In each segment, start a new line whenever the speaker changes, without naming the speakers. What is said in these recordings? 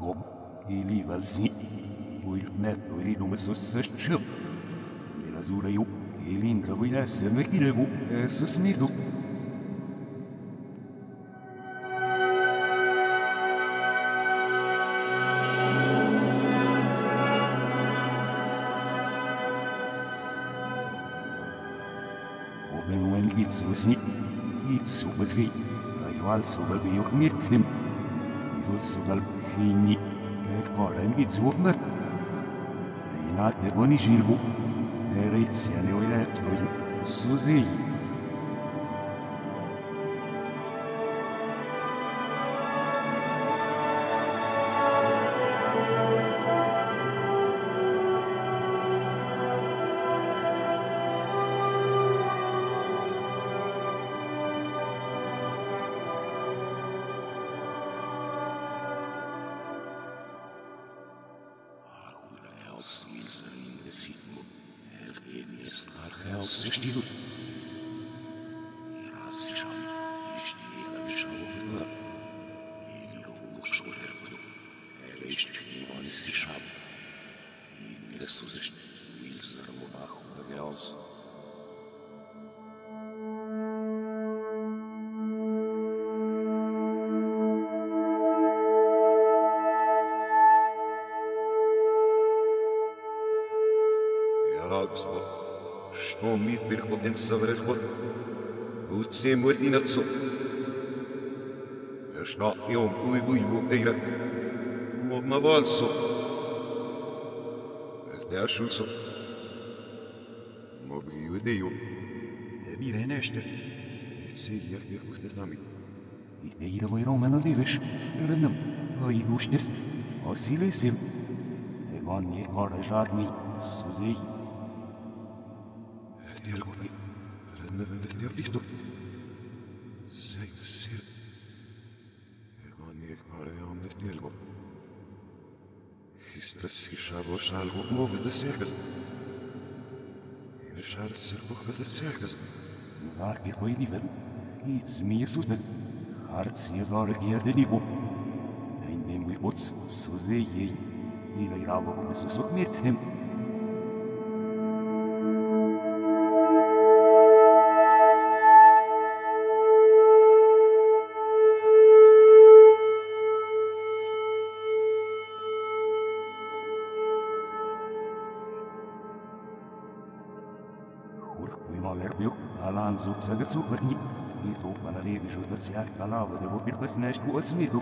Ako, ili valsi, uilmet uilidum susserchub. Milazurayu, ilindra vila semekilevu, susnidu. Obenwen itsusni, itsubazgi, ayual subabiyuk mirknim. Ivul subal hini, ekaren itzubmer. Einat neboni shilbu, ereitsiane oiletroy, suzi.
Što mi prihodem savršbo, uce mordinaco. Šta jom ujbuju eira, mogna valso. Det šulso. Mobi udeju.
Ne bile nešto.
Cilja je uhdetami.
I te ira voj romano liveš, rednom, a i lušnes, a silesim. Evan je kare žadni, suzi.
Ja bih to... Sir... Egon je kvareom det njelgo. Istras i šavo šalgo mogu da sergaz. I šart sergo kada sergaz.
Zargir koji diven, i zmije sutnes, harc je zarg jerde libo. Ein dem vi bots, suze jej, i vej ravo kome susok mirtnem. Alan zupsagat superni, i trupa na levi žutac jak talavo da vopir pasnešku od smidu.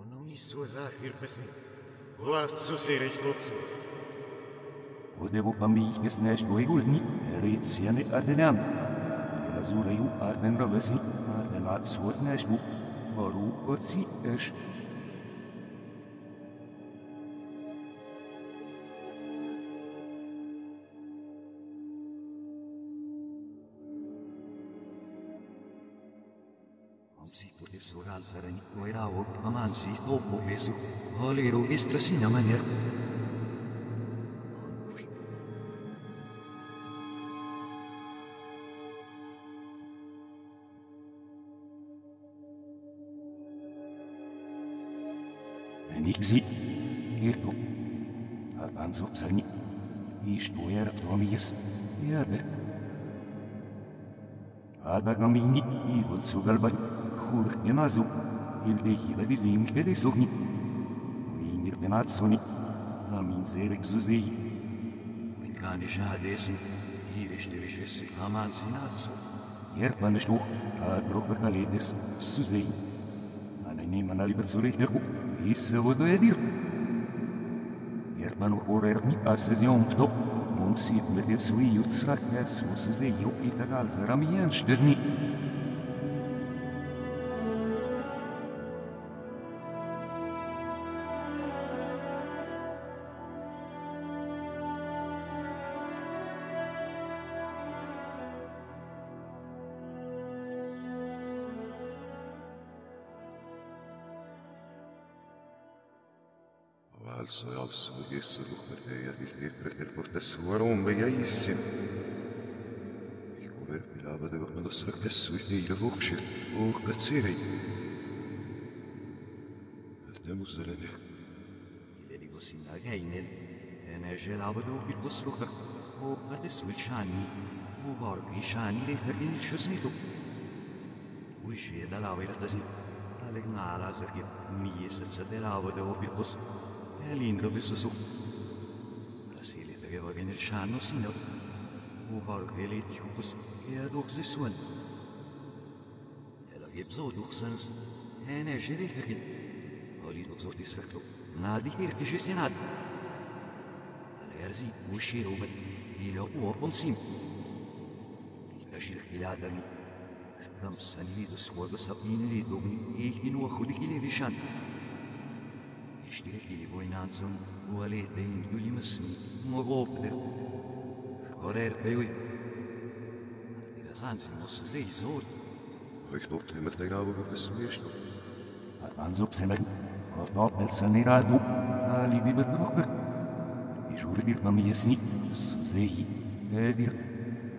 Ono mi su zahir pesni, vlast su se reći lovcu.
Odevo pa mi ih pasnešku egulni, recijane adenam. Azuraju arden ravesi, arden at suosnešku, varu oci eš.
Omsi putip sural sarani, oiravo, amansi, topo pesu, olero estrasina maner.
Nixi, irto. Avanzo psani. Isto era tomies, erbe. Ada gamini, igol sugalban, hur emazu, il dehiva dizim pedesogni. Vinir penazzoni, amin zerek zuzei.
Winkani shadesen, hivish aman sinazzo.
Erpanestu, adrok bakaledes, zuzei. Ananiman alibatsureteku. Issa vodo edir. Erman horermi asesión to. Mumsi medev sui jutsrak su se jo itagal zaramien stezni.
alzo, Gesù, per te porta sua romba e aisse. Verbilava dove quando strappesso e la voce, cazzere. Andiamo a vedere.
Vedi così la gaine, e ne gelava dopo il vostro adesso i ciani, borghi ciani, le il ciosnito. Uscì dalla vertasi, alle gnala, perché mi è stata lava dopo il vostro, e l'indro visto su. La sera che va bene il ciano, sino. Borghi le dius, e ad ox suon. E la gibso duxens, e ne gelete. Oli duxo disretto. Nadi che ci sia nada. Alerzi, uscì roba, e lo può pomsim. La circhiladami. Ramsan lido suoga sapin lidogni, e in uakhudi che le vishan. Ishtirek li voinanzon, u ale dein guli masmi, mogopder. Correr peiui. Da sanzi mosso sei sol.
Ich dort immer der Glaube des Wirst.
Anzop semen, top el saniradu, ali bi bedrocker. I jurdir ma mi esni, zehi, edir,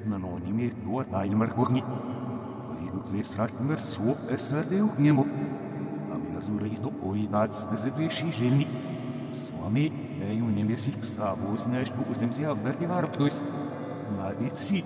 nanoni me tuat ail marcorni. Ali duk ze strat mer so esardeu nemo. Ami lazurito oi nats de ze shijeni. Swami, ei un nemesik savos nesh bu udem zi avverti varptuis. Madit si.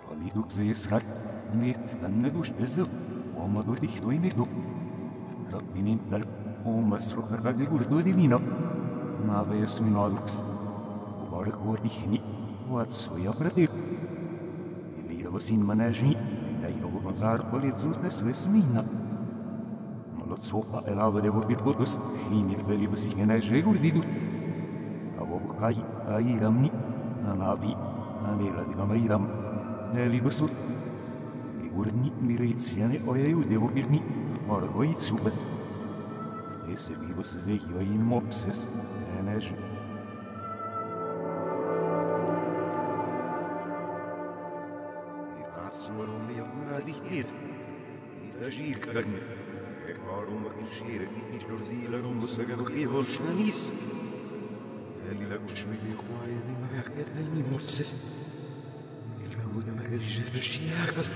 Aliduk zeesrat, net tannedush bezu, omadur dichto imedu. Tapinin dal, omasro kakadi gurdo divino. Naves minolux. Bark ordihni, wat soja pratir. Ivira vasin manajni, dai ovo mazar polizurte svesmina. Malot sopa elava devo pirbotus, hinir veli vasigena jegurdidu. Avo bukai, airamni, anavi, anela di gamairam, neli basur. Igurni mireiziane oiu devo pirni, orgoit subas. Esse vivos zegio in mopses, energy.
Waarom je maar niet hier? Niet als hier kan. Ik waarom ik niet hier niet door zielen om te zeggen dat ik wel schanies. En la kuchmi bi kwaye ni ma yaket ni mopses. Ilva bude ma gelije tshiyas.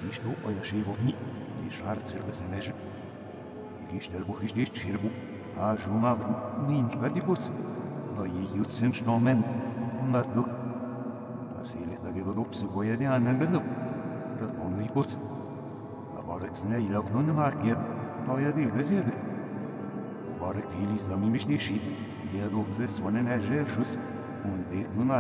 Nishto oya shevotni, ni schwarzer besenej. Gishtel buchish dis chirbu, a jumav nin kadibutz. Oi jutsen shnomen, maduk. Asile tagevodops boyade anangaduk. Onu ipot. Abarek znei lavnun market, oya dil gazede. Abarek hili zamimiş neşit, ya dokze sonen ejer şus, und det nun